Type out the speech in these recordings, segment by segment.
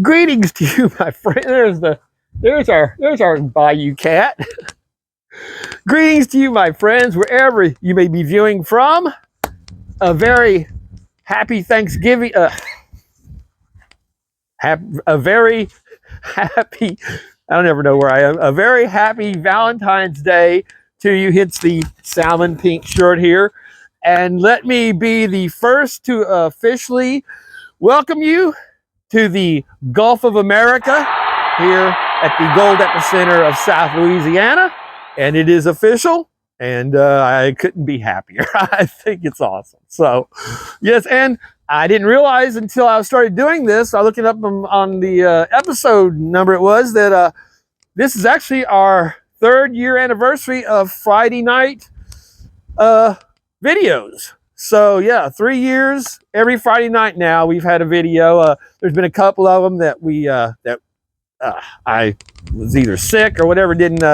Greetings to you, my friend. There's our Bayou cat. Greetings to you, my friends, wherever you may be viewing from. A very happy Thanksgiving. A very happy. I don't ever know where I am. A very happy Valentine's Day to you. Hits the salmon pink shirt here, and let me be the first to officially welcome you to the Gulf of America here at the gold epicenter of South Louisiana. And it is official, and I couldn't be happier. I think it's awesome. So, yes, and I didn't realize until I started doing this, I was looking up on the episode number it was, that this is actually our 3rd year anniversary of Friday night videos. So yeah, 3 years, every Friday night now we've had a video. There's been a couple of them that I was either sick or whatever, didn't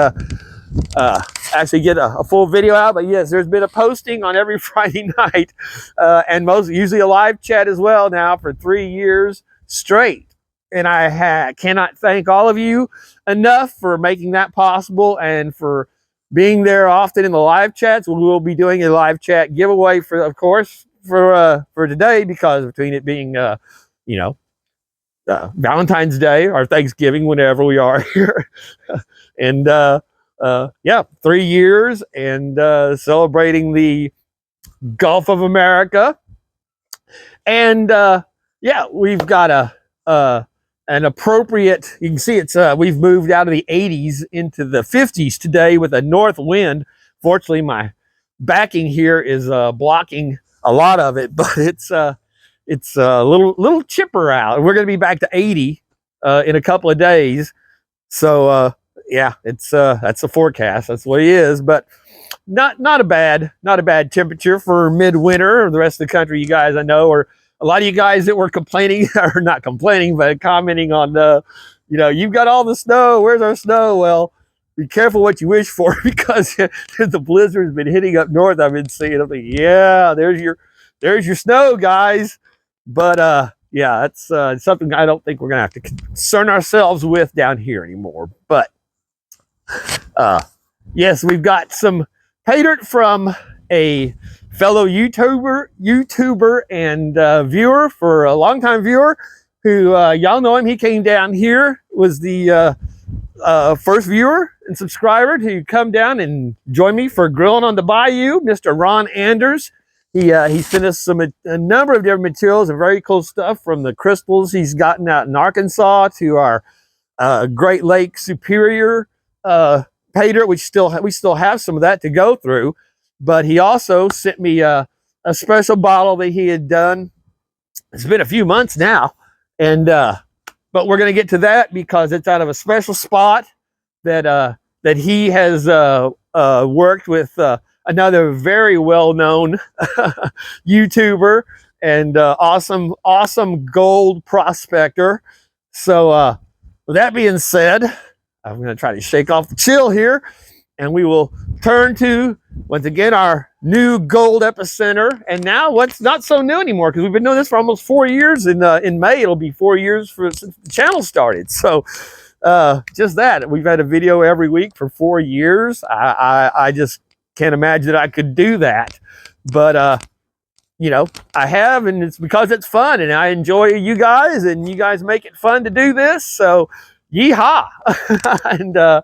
actually get a full video out. But yes, there's been a posting on every Friday night, and usually a live chat as well now for 3 years straight. And I cannot thank all of you enough for making that possible and for being there often in the live chats. We will be doing a live chat giveaway for today, because between it being Valentine's Day or Thanksgiving, whenever we are here, and yeah, 3 years and celebrating the Gulf of America, and yeah, we've got an appropriate, you can see it's we've moved out of the 80s into the 50s today with a north wind. Fortunately, my backing here is blocking a lot of it, but it's a little chipper out. We're going to be back to 80 in a couple of days. So yeah, it's that's the forecast. That's what it is, but not a bad temperature for midwinter. Or the rest of the country, you guys, I know, or a lot of you guys that were complaining, or not complaining, but commenting on, you've got all the snow. Where's our snow? Well, be careful what you wish for, because the blizzard's been hitting up north. I've been seeing. I'm like, yeah, there's your snow, guys. But yeah, that's something I don't think we're gonna have to concern ourselves with down here anymore. But yes, we've got some Paydirt from a fellow YouTuber and viewer, for a longtime viewer, who y'all know him. He came down here, was the first viewer and subscriber to come down and join me for grilling on the bayou, Mr. Ron Anders. He sent us a number of different materials and very cool stuff, from the crystals he's gotten out in Arkansas to our Great Lake Superior Paydirt, which we still have some of that to go through. But he also sent me a special bottle that he had done. It's been a few months now, and but we're going to get to that, because it's out of a special spot that he has worked with another very well-known YouTuber and awesome gold prospector. So with that being said, I'm going to try to shake off the chill here, and we will turn to, once again, our new gold epicenter. And now what's not so new anymore, because we've been doing this for almost 4 years. In May, it'll be 4 years since the channel started. So just that. We've had a video every week for 4 years. I just can't imagine that I could do that. But, I have, and it's because it's fun, and I enjoy you guys, and you guys make it fun to do this. So, yeehaw. And,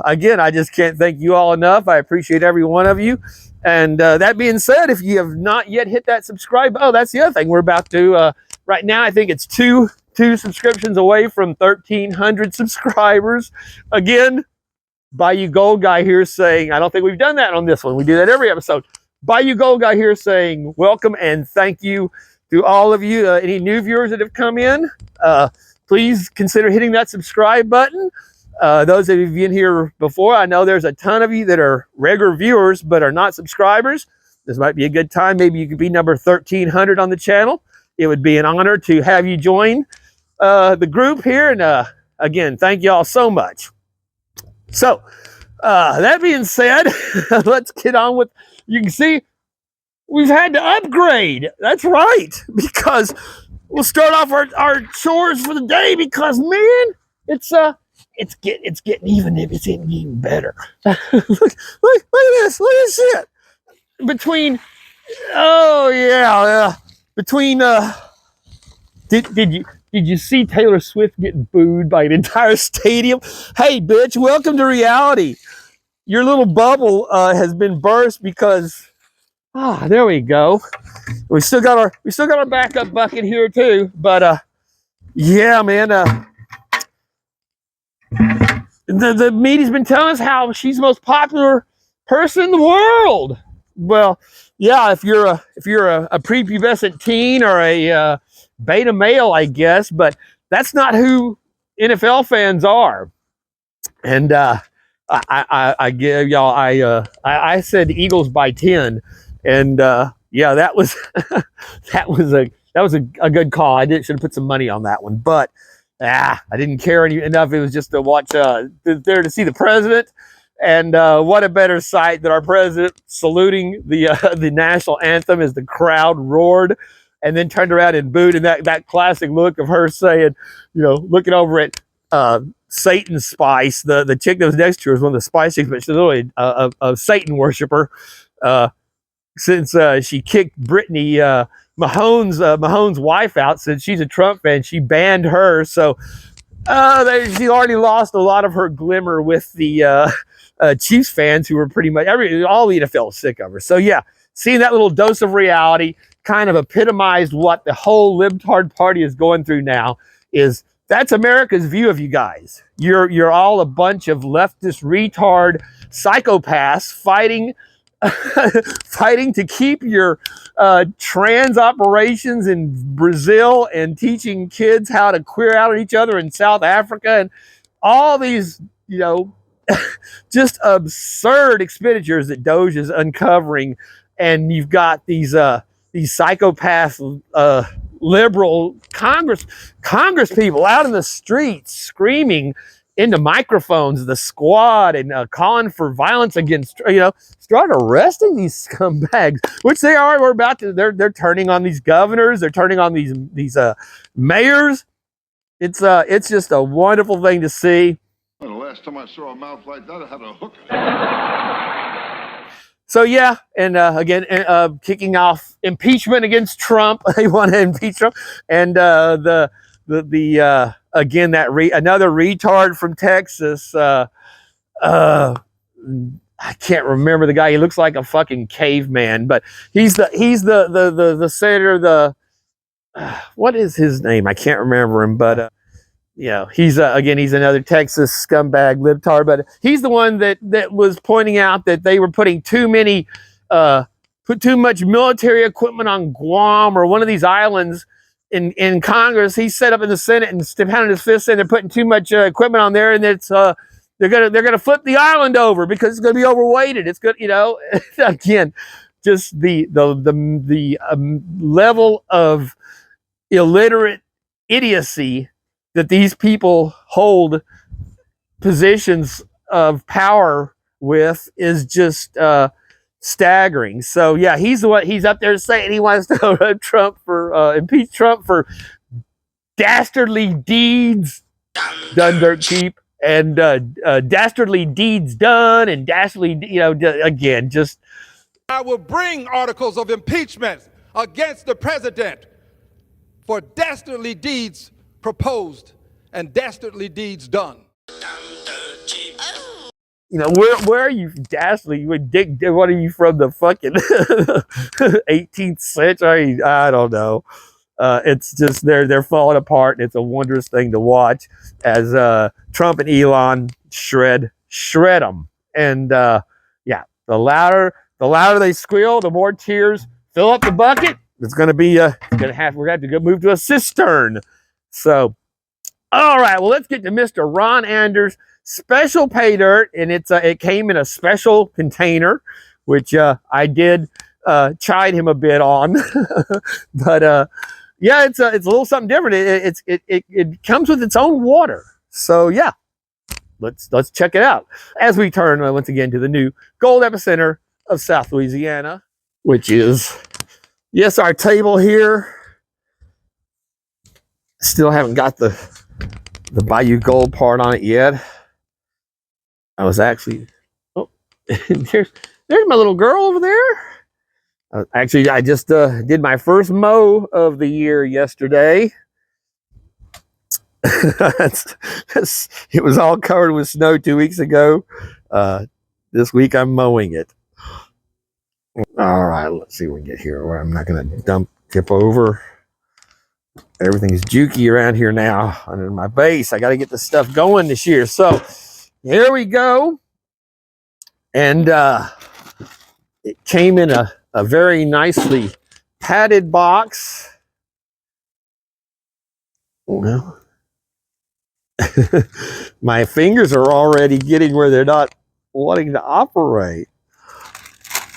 again, I just can't thank you all enough. I appreciate every one of you. And that being said, if you have not yet hit that subscribe, that's the other thing we're about to, right now, I think it's two subscriptions away from 1,300 subscribers. Again, Bayou Gold Guy here saying, I don't think we've done that on this one. We do that every episode. Bayou Gold Guy here saying welcome and thank you to all of you. Any new viewers that have come in, please consider hitting that subscribe button. Those of you who've been here before, I know there's a ton of you that are regular viewers but are not subscribers. This might be a good time. Maybe you could be number 1,300 on the channel. It would be an honor to have you join the group here. And again, thank you all so much. So that being said, let's get on with, you can see we've had to upgrade. That's right, because we'll start off our chores for the day because man, it's getting even if it's getting even better. look at this. Look at this shit. Between between did you see Taylor Swift getting booed by an entire stadium? Hey bitch, welcome to reality. Your little bubble has been burst because there we go. We still got our backup bucket here too, but yeah, man. The media's been telling us how she's the most popular person in the world. Well, yeah, if you're a prepubescent teen or a beta male, I guess, but that's not who NFL fans are. And I give y'all I said Eagles by 10, and yeah, that was that was a good call. I should have put some money on that one, but I didn't care enough. It was just to watch there to see the president, and what a better sight than our president saluting the national anthem as the crowd roared and then turned around and booed, and that classic look of her saying, looking over at Satan Spice, the chick that was next to her was one of the Spice chicks, but she's really a Satan worshiper. Since she kicked Brittany Mahomes' wife out, since she's a Trump fan, she banned her. So she already lost a lot of her glimmer with the Chiefs fans, who were pretty much all the NFL was sick of her. So yeah, seeing that little dose of reality kind of epitomized what the whole libtard party is going through now. That's America's view of you guys. You're all a bunch of leftist retard psychopaths fighting to keep your trans operations in Brazil and teaching kids how to queer out at each other in South Africa and all these, just absurd expenditures that Doge is uncovering. And you've got these psychopath liberal Congress people out in the streets screaming into microphones, the squad, and calling for violence against, start arresting these scumbags, which they are. We're about to. They're turning on these governors. They're turning on these mayors. It's just a wonderful thing to see. Well, the last time I saw a mouth like that, I had a hook. So yeah, and again, kicking off impeachment against Trump. They want to impeach Trump, and again another retard from Texas. I can't remember the guy. He looks like a fucking caveman, but he's the senator. What is his name? I can't remember him, but he's he's another Texas scumbag libtard, but he's the one that was pointing out that they were putting put too much military equipment on Guam or one of these islands in Congress. He set up in the Senate and pounded his fist saying they're putting too much equipment on there, and it's they're gonna flip the island over because it's gonna be overweighted. It's good, again, just the level of illiterate idiocy that these people hold positions of power with is just staggering. So yeah, he's up there saying he wants to impeach Trump for dastardly deeds done dirt cheap, and dastardly deeds done, and dastardly, again, just. I will bring articles of impeachment against the president for dastardly deeds proposed and dastardly deeds done. Where are you dastardly? What are you from, the fucking 18th century? I don't know. It's just they're falling apart, and it's a wondrous thing to watch as Trump and Elon shred them. And yeah, the louder they squeal, the more tears fill up the bucket. It's gonna be we're gonna have to go move to a cistern. So, all right, well, let's get to Mr. Ron Anders' special Paydirt, and it came in a special container, which I did chide him a bit on, but yeah, it's a little something different. It comes with its own water, so yeah, let's check it out as we turn once again to the new gold epicenter of South Louisiana, which is, yes, our table here. Still haven't got the Bayou Gold part on it yet. I was actually, oh, there's my little girl over there. Actually, I just did my first mow of the year yesterday. It was all covered with snow 2 weeks ago. This week I'm mowing it. All right, let's see if we can get here where I'm not going to tip over. Everything's jukey around here now under my base. I got to get this stuff going this year. So here we go. And it came in a very nicely padded box. Well, my fingers are already getting where they're not wanting to operate.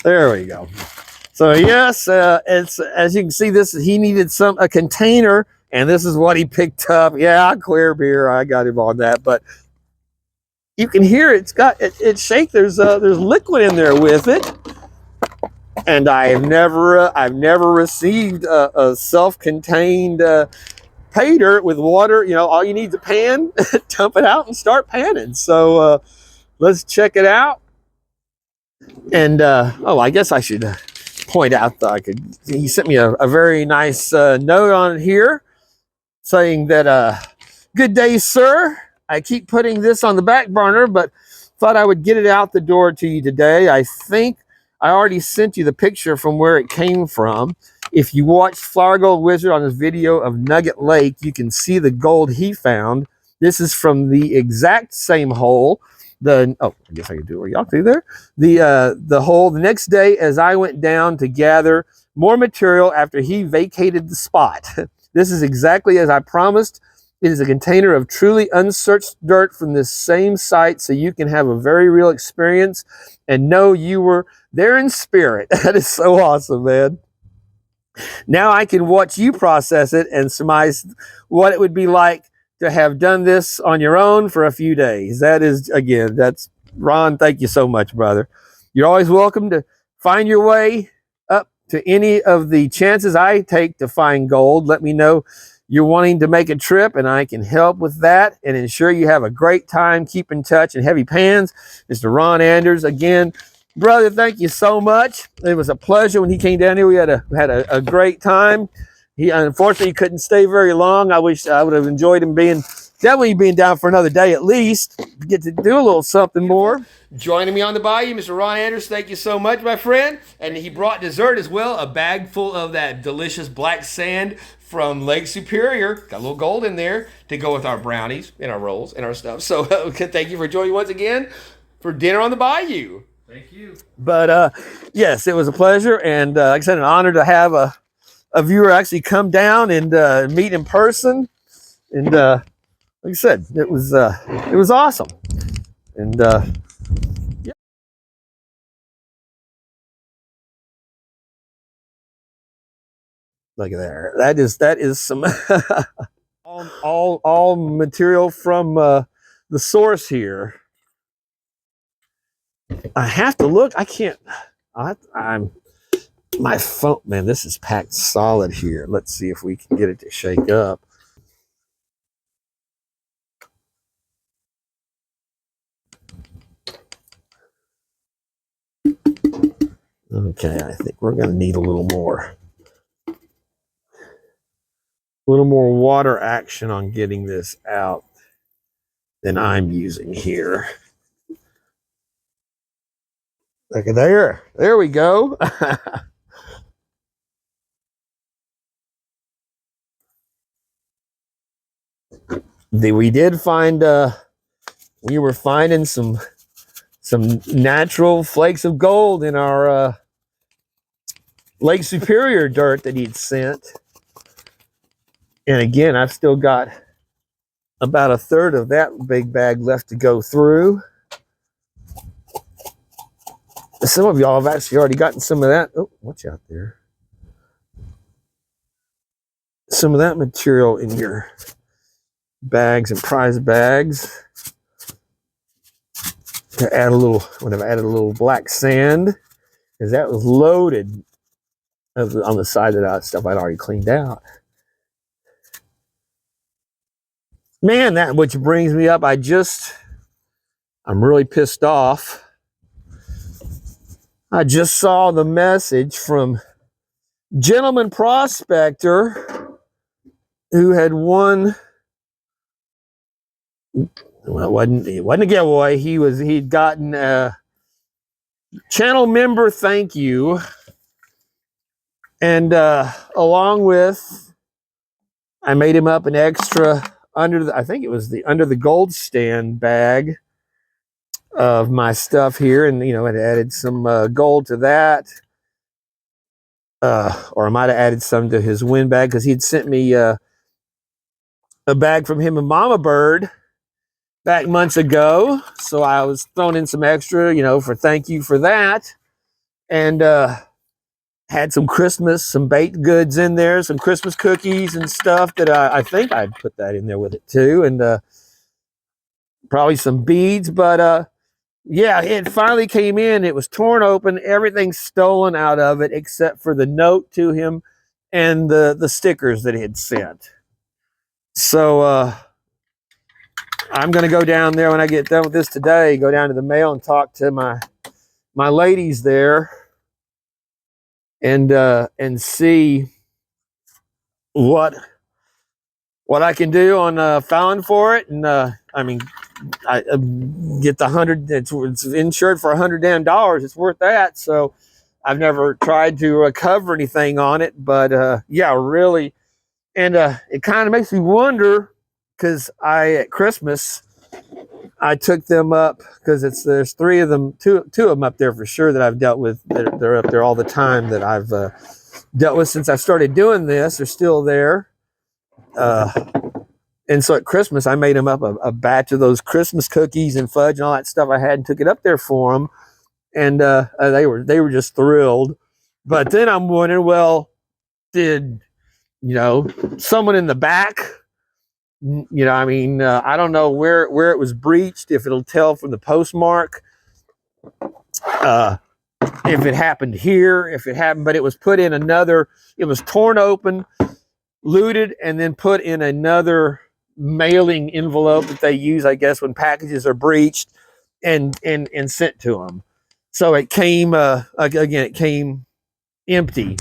There we go. So yes, it's, as you can see, this, he needed a container, and this is what he picked up. Yeah, clear beer. I got him on that, but you can hear it shake. There's liquid in there with it, and I've never received a self-contained Paydirt with water. You know, all you need is a pan, dump it out, and start panning. So let's check it out. And oh, I guess I should point out that he sent me a very nice note on it here saying that good day, sir. I keep putting this on the back burner, but thought I would get it out the door to you today. I think I already sent you the picture from where it came from. If you watched Flower Gold Wizard on his video of Nugget Lake, you can see the gold he found. This is from the exact same hole. Oh, I guess I could do it where y'all through there. The hole the next day as I went down to gather more material after he vacated the spot. This is exactly as I promised. It is a container of truly unsearched dirt from this same site, so you can have a very real experience and know you were there in spirit. That is so awesome, man. Now I can watch you process it and surmise what it would be like to have done this on your own for a few days. That is, again, that's Ron. Thank you so much, brother. You're always welcome to find your way up to any of the chances I take to find gold. Let me know you're wanting to make a trip, and I can help with that and ensure you have a great time. Keep in touch, and heavy pans. Mr. Ron Anders. Again, brother, thank you so much. It was a pleasure when he came down here. We had a great time. He unfortunately couldn't stay very long. I wish I would have enjoyed him definitely being down for another day at least, to get to do a little something more. Joining me on the bayou, Mr. Ron Anders, thank you so much, my friend. And he brought dessert as well, a bag full of that delicious black sand from Lake Superior. Got a little gold in there to go with our brownies and our rolls and our stuff. So thank you for joining once again for dinner on the bayou. Thank you. But yes, it was a pleasure, and like I said, an honor to have a viewer actually come down and meet in person. And like I said, it was awesome. And yeah. Look at there. That is some all material from the source here. I have to look. I can't. I'm my phone, man. This is packed solid here. Let's see if we can get it to shake up. Okay, I think we're going to need a little more water action on getting this out than I'm using here. Look at there. There we go. We did find we were finding some natural flakes of gold in our Lake Superior dirt that he'd sent. And again, I've still got about a third of that big bag left to go through. Some of y'all have actually already gotten some of that. Oh, watch out there. Some of that material in your bags and prize bags. To add a little, when I've added a little black sand, because that was loaded on the side of that stuff I'd already cleaned out. Man, that which brings me up, I'm really pissed off. I just saw the message from Gentleman Prospector who had won. Well, it wasn't a giveaway. He'd gotten a channel member thank you, and along with, I made him up an extra I think it was the under the gold stand bag of my stuff here, and it added some gold to that. Or I might have added some to his win bag because he'd sent me a bag from him and Mama Bird back months ago. So I was throwing in some extra, for thank you for that. And had some baked goods in there, some Christmas cookies and stuff that I think I'd put that in there with it too. And probably some beads. But yeah, it finally came in. It was torn open, everything stolen out of it except for the note to him and the stickers that he had sent. So I'm going to go down there when I get done with this today, go down to the mail and talk to my ladies there and see what I can do on filing for it. And I mean, I get the $100. It's insured for $100 damn. It's worth that. So I've never tried to recover anything on it, but yeah, really. And it kind of makes me wonder because at Christmas I took them up because there's three of them, two of them up there for sure that I've dealt with. They're up there all the time that I've dealt with since I started doing this. They're still there. And so at Christmas, I made them up a batch of those Christmas cookies and fudge and all that stuff I had and took it up there for them. And they were just thrilled. But then I'm wondering, well, did, someone in the back, I don't know where it was breached, if it'll tell from the postmark, if it happened here, but it was put in it was torn open, looted, and then put in another mailing envelope that they use, I guess, when packages are breached and sent to them. So it came, again, it came empty.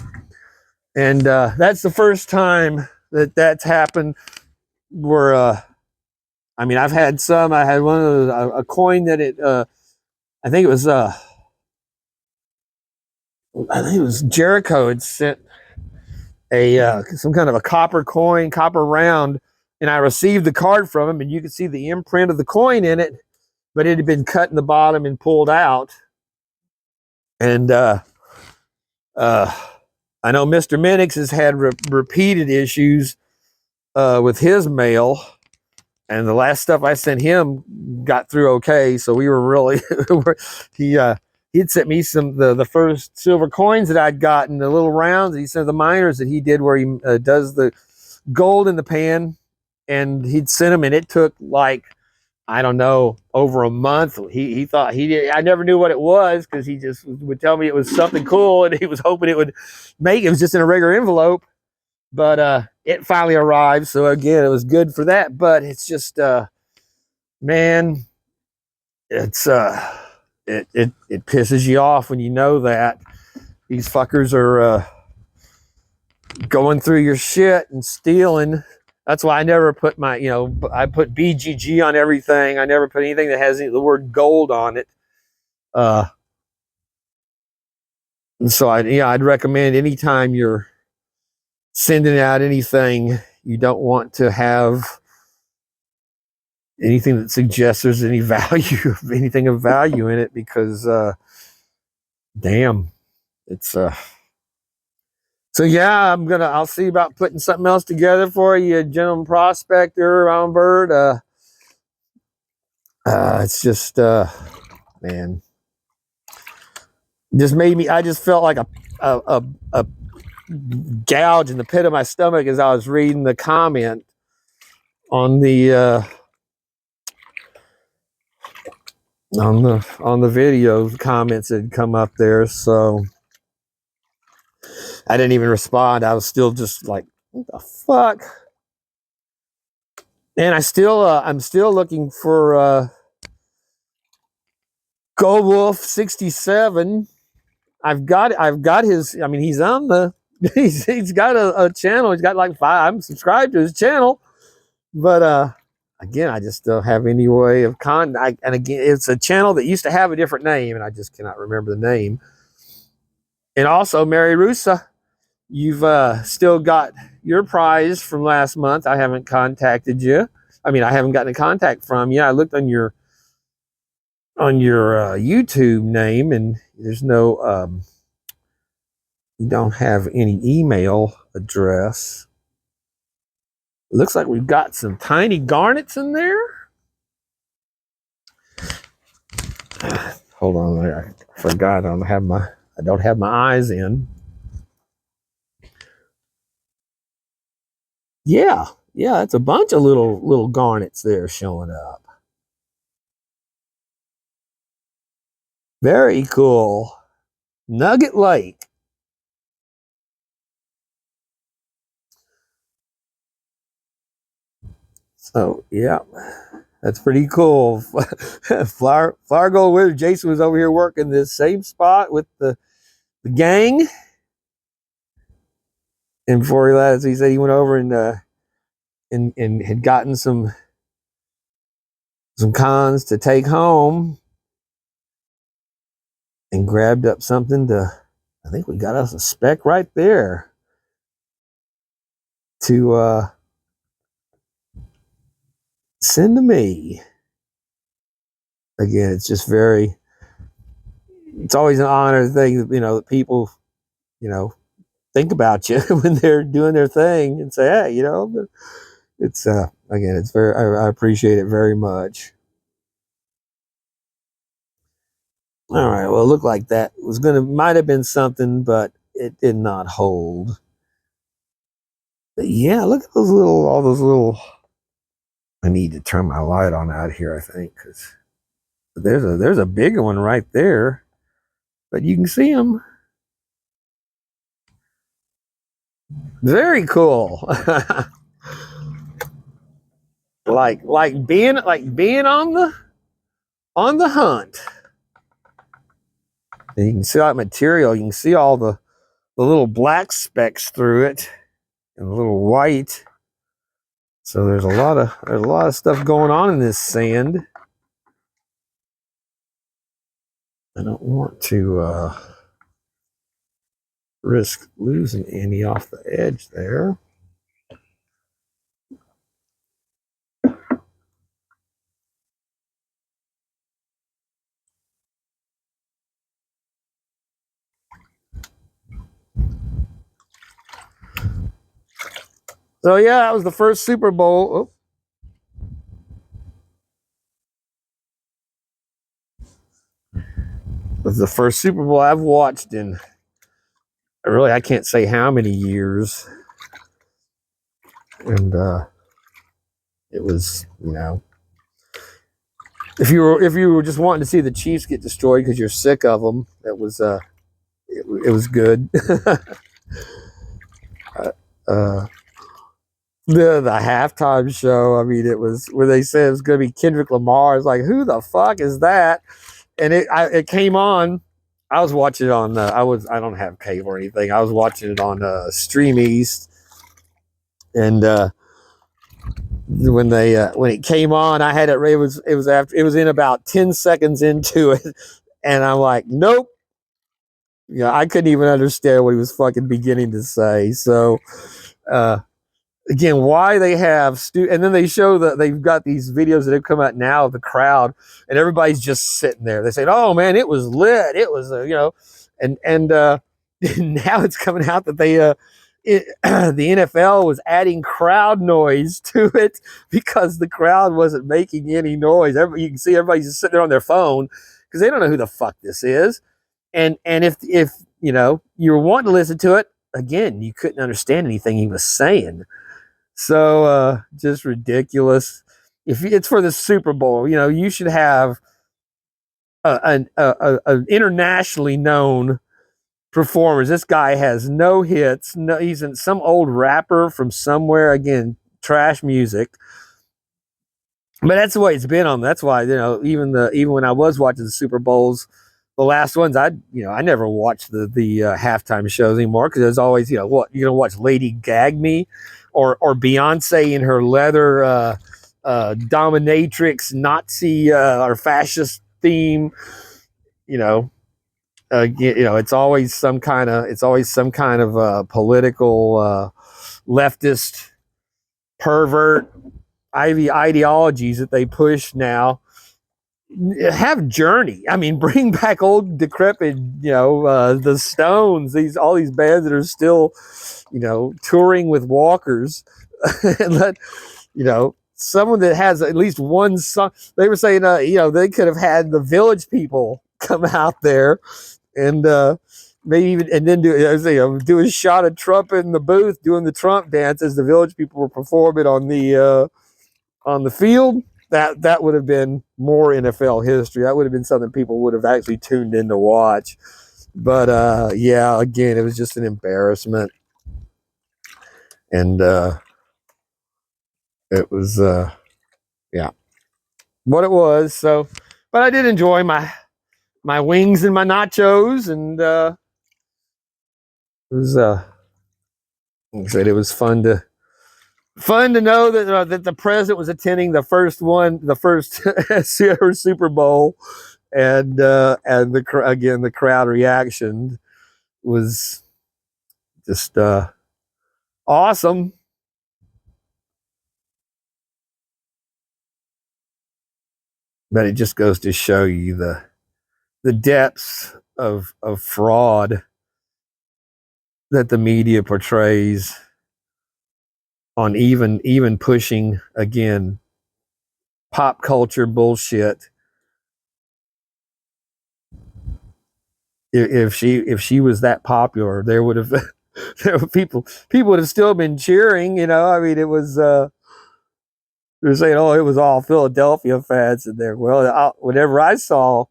And that's the first time that's happened where, I've had some. I had one of those, a coin that I think it was Jericho had sent some kind of a copper round, and I received the card from him, and you could see the imprint of the coin in it, but it had been cut in the bottom and pulled out. And I know Mr. Minix has had repeated issues with his mail, and the last stuff I sent him got through okay. So we were really he'd sent me the first silver coins that I'd gotten, the little rounds. He sent the miners that he did where he does the gold in the pan, and he'd sent them, and it took like, I don't know, over a month. He thought I never knew what it was because he just would tell me it was something cool, and he was hoping it was just in a regular envelope. But it finally arrived, so again, it was good for that. But it's just, man, it's it pisses you off when you know that these fuckers are going through your shit and stealing. That's why I never put I put BGG on everything. I never put anything that has the word gold on it. And so I'd recommend anytime you're sending out anything, you don't want to have anything that suggests there's any value, anything of value in it, because damn, it's so yeah, I'll see about putting something else together for you, Gentleman Prospector, Round Bird. It's just man, just made me, I just felt like a gouge in the pit of my stomach as I was reading the comment on the on the video. The comments had come up there, so I didn't even respond. I was still just like, what the fuck? And I'm still looking for Gold Wolf 67. I've got his. I mean, he's on the. He's got a channel. He's got like 5. I'm subscribed to his channel, but again, I just don't have any way of and again, it's a channel that used to have a different name, and I just cannot remember the name. And also, Mary Russa, you've still got your prize from last month. I haven't contacted you. I mean, I haven't gotten a contact from you. I looked on your YouTube name, and there's no. You don't have any email address. It looks like we've got some tiny garnets in there. Hold on, I forgot. I don't have my eyes in. Yeah, it's a bunch of little garnets there showing up. Very cool. Nugget Lake. So yeah, that's pretty cool. Flower Gold Wizard Jason was over here working this same spot with the gang. And before he left, he said he went over and had gotten some cons to take home and grabbed up something I think we got us a spec right there to send to me. Again, it's just it's always an honor thing that, that people, think about you when they're doing their thing and say, hey, it's, again, it's I appreciate it very much. All right. Well, it looked like that might have been something, but it did not hold. But yeah, look at all those little, I need to turn my light on out here, I think, because there's a bigger one right there, but you can see them. Very cool. like being on the hunt. And you can see that material. You can see all the little black specks through it and the little white. So there's a lot of stuff going on in this sand. I don't want to risk losing any off the edge there. So yeah, that was the first Super Bowl. It was the first Super Bowl I've watched in I can't say how many years. And it was, if you were just wanting to see the Chiefs get destroyed because you're sick of them, it was good. The halftime show, I mean, it was where they said it was going to be Kendrick Lamar. It's like, who the fuck is that? And it came on. I was watching it on. I don't have cable or anything. I was watching it on Stream East, and when it came on, I had it. It was in about 10 seconds into it, and I'm like, nope. I couldn't even understand what he was fucking beginning to say. So. Again, why they have and then they show that they've got these videos that have come out now of the crowd, and everybody's just sitting there. They say, "Oh man, it was lit. It was and now it's coming out that the NFL was adding crowd noise to it because the crowd wasn't making any noise. You can see everybody's just sitting there on their phone because they don't know who the fuck this is, and if you were wanting to listen to it, again, you couldn't understand anything he was saying. So just ridiculous. If it's for the Super Bowl, you should have an internationally known performers. This guy has no hits. No, he's in some old rapper from somewhere. Again, trash music. But that's the way it's been on. That's why, even when I was watching the Super Bowls, the last ones, I never watched the halftime shows anymore, because there's always, what you're gonna watch, Lady Gag Me, or Beyonce in her leather dominatrix Nazi or fascist theme. It's always some kind of political leftist pervert ideologies that they push now. Have Journey. I mean, bring back old decrepit, the Stones. All these bands that are still, touring with walkers, and let someone that has at least one song. They were saying, they could have had the Village People come out there and maybe even, and then do a shot of Trump in the booth doing the Trump dance as the Village People were performing on the field. That would have been more NFL history. That would have been something people would have actually tuned in to watch. But yeah, again, it was just an embarrassment, and it was yeah, what it was. So, but I did enjoy my wings and my nachos, and it was like I said, it was fun to know that the president was attending the first Super Bowl, and the crowd reaction was just awesome. But it just goes to show you the depths of fraud that the media portrays on even pushing, again, pop culture bullshit. If she was that popular, there would have people would have still been cheering. I mean, it was they're saying, oh, it was all Philadelphia fans in there. Well, whenever I saw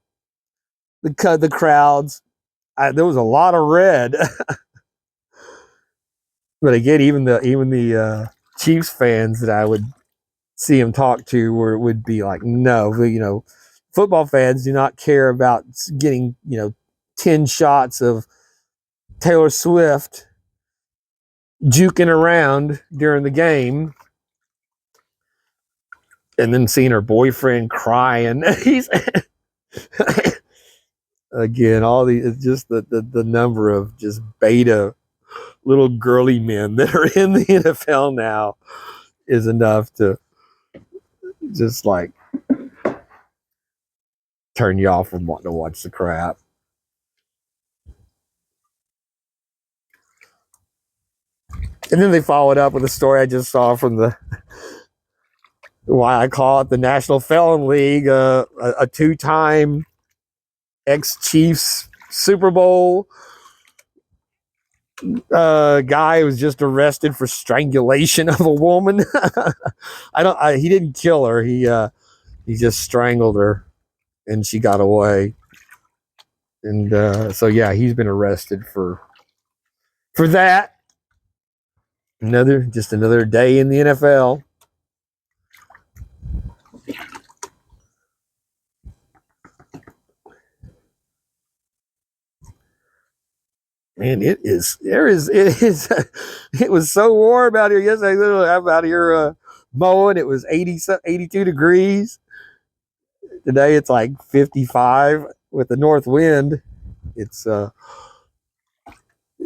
the crowds, there was a lot of red. But again, even the Chiefs fans that I would see him talk to would be like, no, football fans do not care about getting 10 shots of Taylor Swift juking around during the game, and then seeing her boyfriend crying. He's again, all these, just the number of just beta little girly men that are in the NFL now is enough to just like turn you off from wanting to watch the crap. And then they followed up with a story I just saw from why I call it the National Felon League, a two-time ex-Chiefs Super Bowl guy was just arrested for strangulation of a woman. He didn't kill her. He just strangled her, and she got away. And so yeah, he's been arrested for that. Another day in the NFL. Man, it was so warm out here yesterday. I'm out here mowing. It was 82 degrees. Today it's like 55 with the north wind. It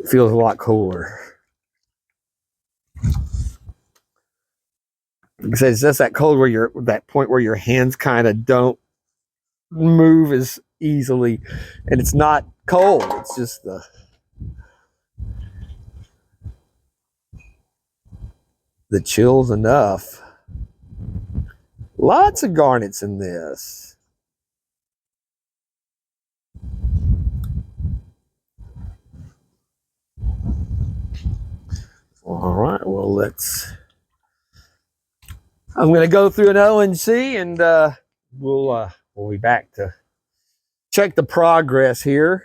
feels a lot cooler. It's just that cold where that point where your hands kind of don't move as easily, and it's not cold. It's just the chill's enough. Lots of garnets in this. All right, well, I'm going to go through an ONC, and we'll be back to check the progress here.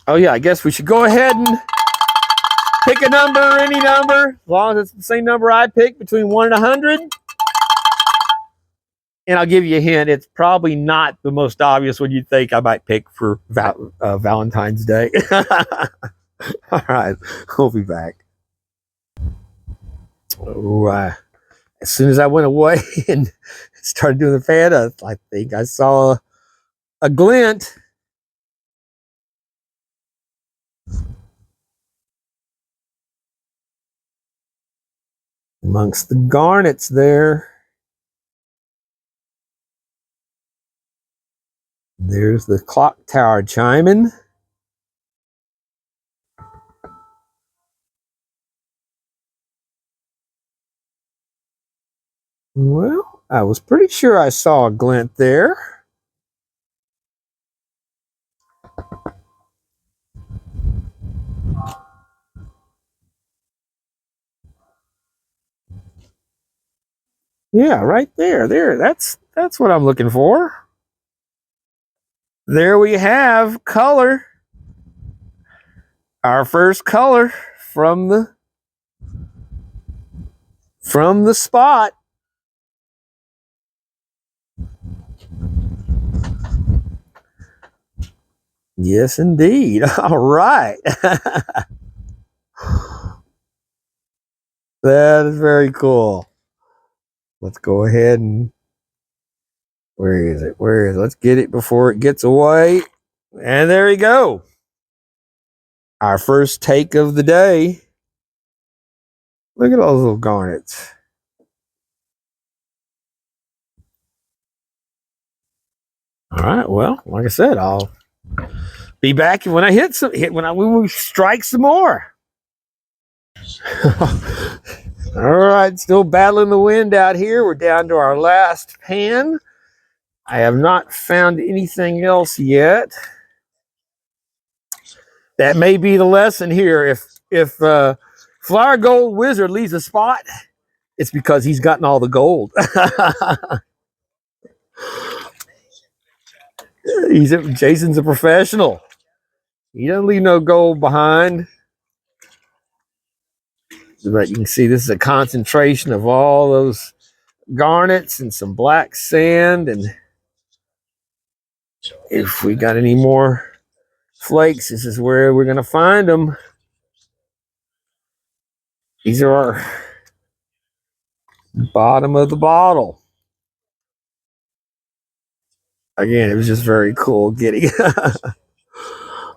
Oh yeah, I guess we should go ahead and pick a number, any number, as long as it's the same number I picked, between 1 and 100. And I'll give you a hint, it's probably not the most obvious one you'd think I might pick for Valentine's Day. All right, we'll be back. Oh, as soon as I went away and started doing the fan, I think I saw a glint. Amongst the garnets there. There's the clock tower chiming. Well, I was pretty sure I saw a glint there. Yeah, right there. There. That's what I'm looking for. There we have color. Our first color from the spot. Yes, indeed. All right. That is very cool. Let's go ahead and where is it? Where is it? Let's get it before it gets away. And there we go. Our first take of the day. Look at all those little garnets. All right. Well, like I said, I'll be back when I when we strike some more. All right, still battling the wind out here. We're down to our last pan. I have not found anything else yet. That may be the lesson here. If Flower Gold Wizard leaves a spot, it's because he's gotten all the gold. Jason's a professional. He doesn't leave no gold behind. But you can see this is a concentration of all those garnets and some black sand. And if we got any more flakes, this is where we're going to find them. These are our bottom of the bottle. Again, it was just very cool getting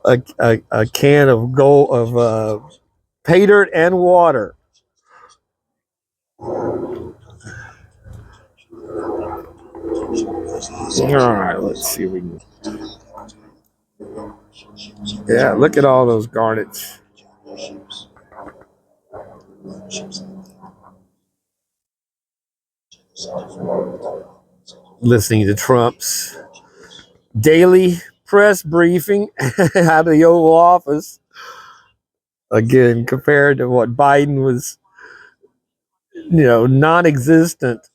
a can of gold of Paydirt and water. All right, let's see if we can. Yeah, look at all those garnets. Listening to Trump's daily press briefing out of the Oval Office. Again, compared to what Biden was, non-existent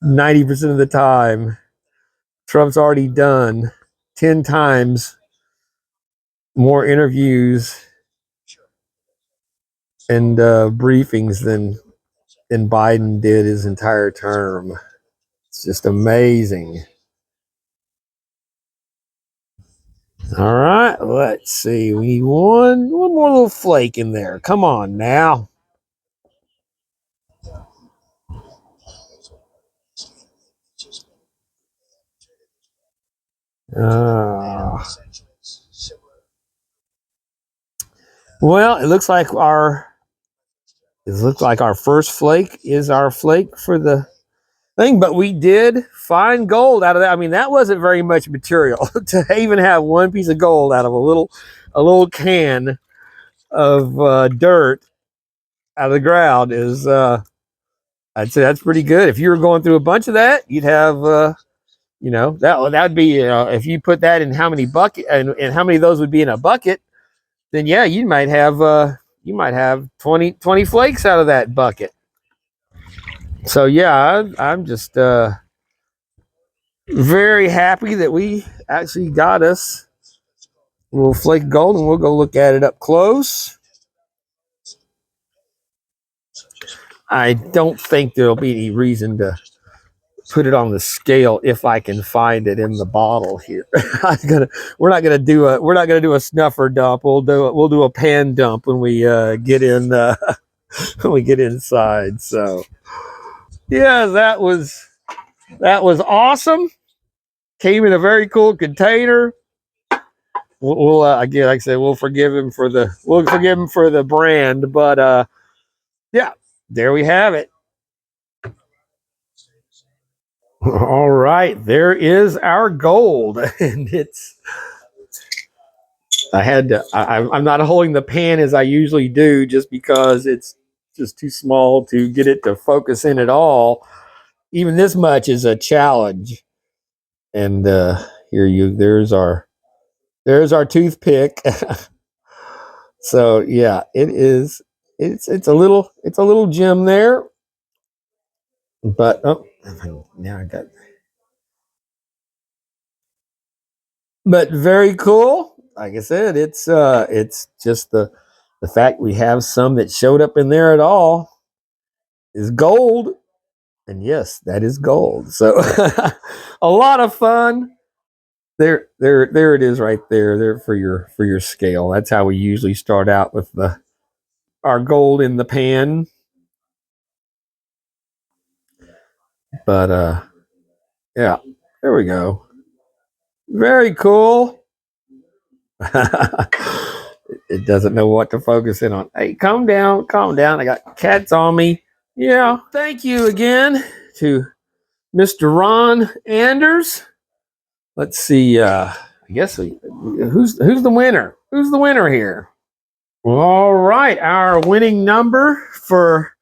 90% of the time. Trump's already done 10 times more interviews and briefings than Biden did his entire term. It's just amazing. All right, let's see. We need one more little flake in there. Come on now. Well, it looks like our first flake is our flake for the thing, but we did find gold out of that. I mean, that wasn't very much material to even have one piece of gold out of a little can of dirt out of the ground is I'd say that's pretty good. If you were going through a bunch of that, you'd have that'd be if you put that in how many bucket and how many of those would be in a bucket, then yeah, you might have 20 flakes out of that bucket. So yeah, I'm just very happy that we actually got us a little flake of gold, and we'll go look at it up close. I don't think there'll be any reason to put it on the scale if I can find it in the bottle here. We're not gonna do a snuffer dump. We'll do a pan dump when we get in when we get inside. So yeah, that was awesome. Came in a very cool container. We'll again, like I said, we'll forgive him for the brand, but yeah, there we have it. All right, there is our gold, and I'm not holding the pan as I usually do, just because it's just too small to get it to focus in at all. Even this much is a challenge. And there's our toothpick. So yeah, it's a little gem there, but oh, now I got. But very cool. Like I said, it's just the fact we have some that showed up in there at all is gold. And yes, that is gold. So a lot of fun. There it is right there for your scale. That's how we usually start out with our gold in the pan. But yeah, there we go. Very cool. It doesn't know what to focus in on. Hey, calm down. I got cats on me. Yeah. Thank you again to Mr. Ron Anders. Let's see. I guess who's the winner? Who's the winner here? All right. Our winning number for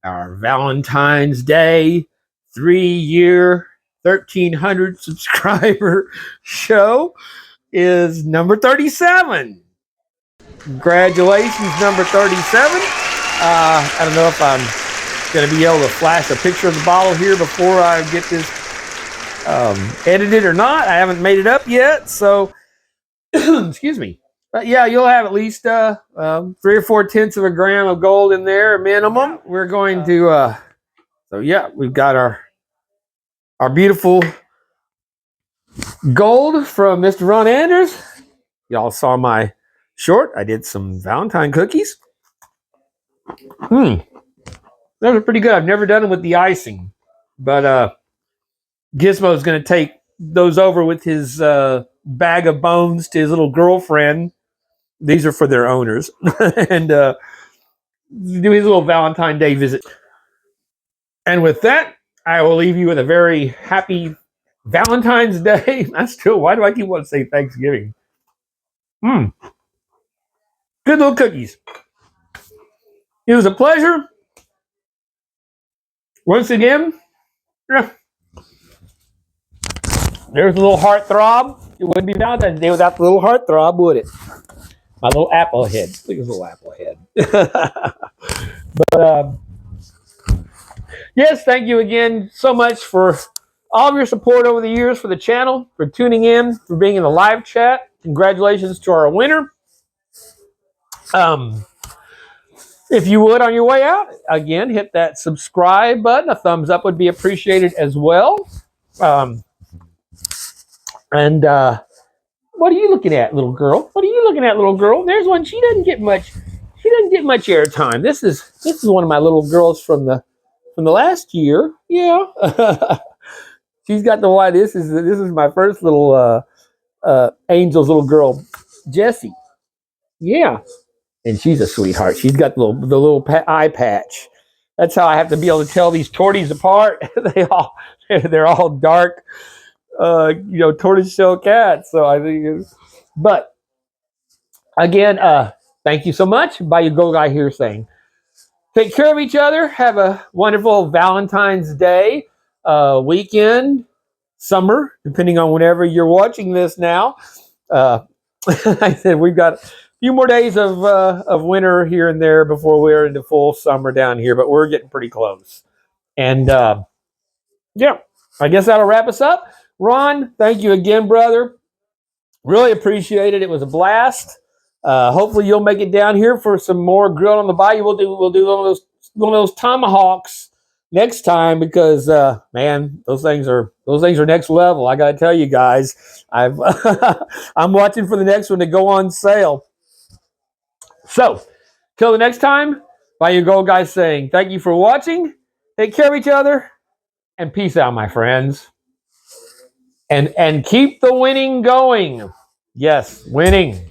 our Valentine's Day 3-year 1,300 subscriber show is number 37. Congratulations, number 37. I don't know if I'm going to be able to flash a picture of the bottle here before I get this edited or not. I haven't made it up yet, so excuse me. But yeah, you'll have at least 3 or 4/10 of a gram of gold in there, minimum. We're going to so yeah, we've got our beautiful gold from Mr. Ron Anders. Y'all saw my short. I did some Valentine cookies. Those are pretty good. I've never done them with the icing, but Gizmo's going to take those over with his bag of bones to his little girlfriend. These are for their owners, and do his little Valentine Day visit. And with that, I will leave you with a very happy Valentine's Day. Why do I keep wanting to say Thanksgiving? Good little cookies. It was a pleasure. Once again, there's a little heart throb. It wouldn't be Valentine's Day without the little heart throb, would it? My little apple head. Look at his little apple head. But yes, thank you again so much for all of your support over the years for the channel, for tuning in, for being in the live chat. Congratulations to our winner. If you would, on your way out, again, hit that subscribe button. A thumbs up would be appreciated as well. And what are you looking at, little girl? What are you looking at, little girl? There's one. She doesn't get much airtime. This is one of my little girls from the last year. Yeah. She's got the why. This is my first little Angel's little girl, Jessie. Yeah. And she's a sweetheart. She's got the little eye patch. That's how I have to be able to tell these torties apart. They're all dark, tortoiseshell cats. So I think, but again, thank you so much. By your Go Guy here saying, take care of each other. Have a wonderful Valentine's Day weekend, summer, depending on whenever you're watching this now. I said we've got a few more days of winter here and there before we're into full summer down here, but we're getting pretty close. And yeah, I guess that'll wrap us up. Ron, thank you again, brother. Really appreciate it. It was a blast. Hopefully you'll make it down here for some more grill on the bayou. We'll do one of those one of those tomahawks next time, because man, those things are next level. I got to tell you guys, I'm watching for the next one to go on sale. So, till the next time, by your gold guys saying thank you for watching. Take care of each other, and peace out, my friends. And keep the winning going. Yes, winning.